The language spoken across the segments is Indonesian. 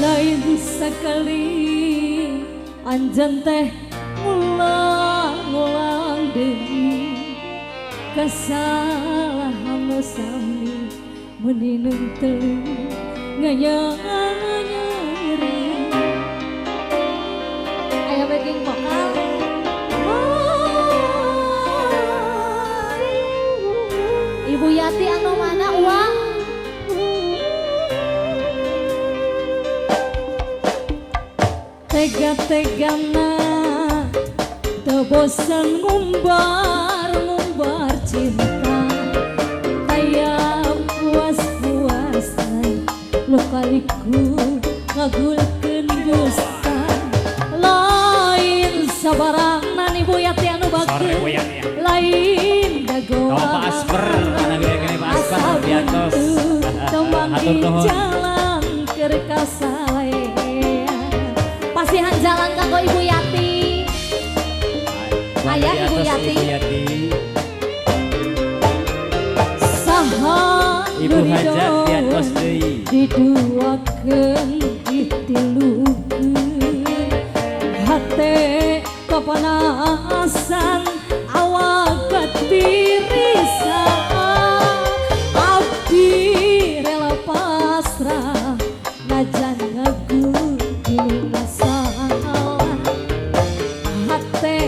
lain sekali anjen teh ngulang deui kesalahan sami meninung telu nganyari. Aya backing vokal. Ibu Yati anu mana uang? Tega-tegana teu bosan ngumbar cinta kayak puas-puasna lukaliku ngagulkeun dusta lain sabarangna Ibu Yati anu bageus lain dagoa Pak Asper ana gini Pak Asper biatos temang di jalan keur kasalean pasihan jalan kanggo Ibu Yati. Ayah Ibu Yati. Saha Ibu Hajat biatos deui. Diduakeun ditilukeun hate kapanasan awak katirisan abdi rela pasrah najan ngagulung hate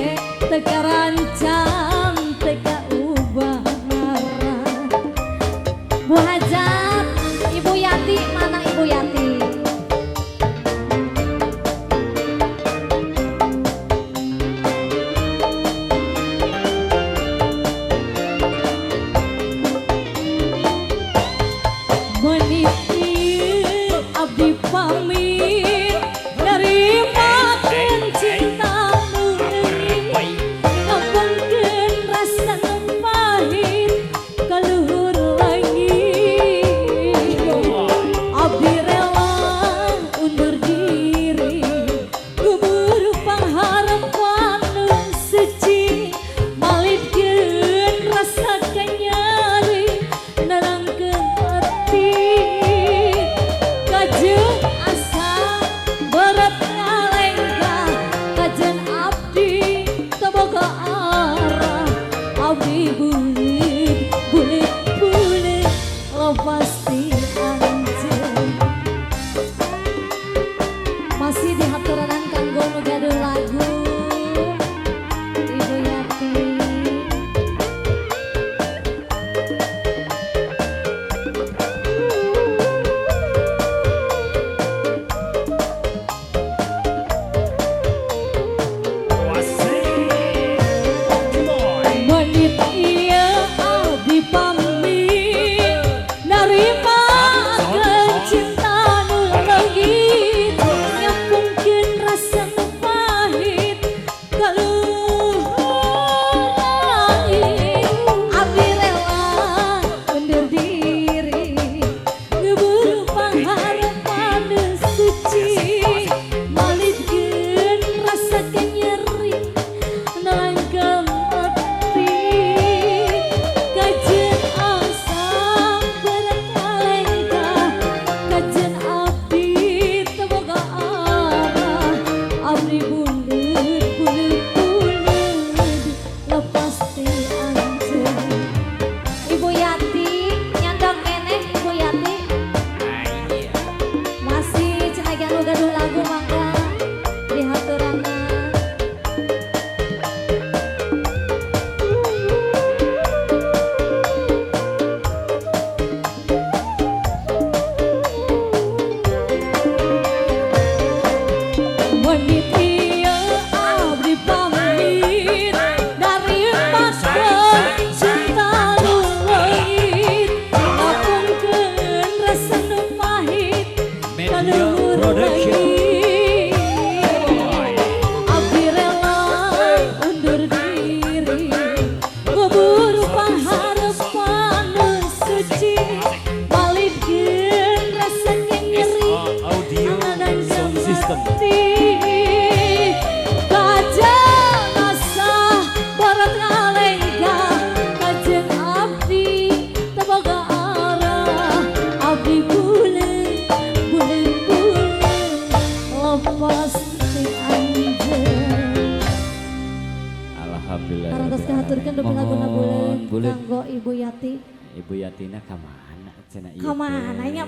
teka rancang teka ubaran. Bu Hajat, Ibu Yati mana Ibu Yati? Menit ieu abdi pamit narimakeun cinta nu leuwih ngapungkeun rasa nu pahit kaluhur langit abdi rela undur diri kubur pangharapan nu suci malidkeun rasa kanyari nerangkeun hati kajeng asa berat ngalengka kajen abdi teboga arah abdi bulit lepas di anjeun masih di haturanan kanggo nu gaduh lagu Ibu Yati. Menit ieu abdi pamit narimakeun cinta nu leungit ngapungkeun rasa nu pahit kaluhur langit abdi rela undur diri ngeburu pangharapan nu suci malidkeun rasa kenyeri nerangkeun hati kajen asa berat ngalengka kajen abdi teboga arah abdi bulut lepas di anjeun. Ibu Yati nyandang keneh Ibu Yati masih cenah gaduh lagu mangga di haturanan. Menit ieu abdi pamit narimakeun cinta nu leungit ngapungkeun rasa nu pahit kaluhur langit abdi rela undur diri kubur pangharapan nu suci malidkeun rasa kenyeri Audio sound system. Kajen asa berat ngalengka kajen abdi teboga arah abdi bulit Alhamdulillah. Karantos kahaturkeun dupi laguna Mohon, buleun buleun. kanggo Ibu Yati. Ibu Yatina kamana cenah ieu? Kamana nya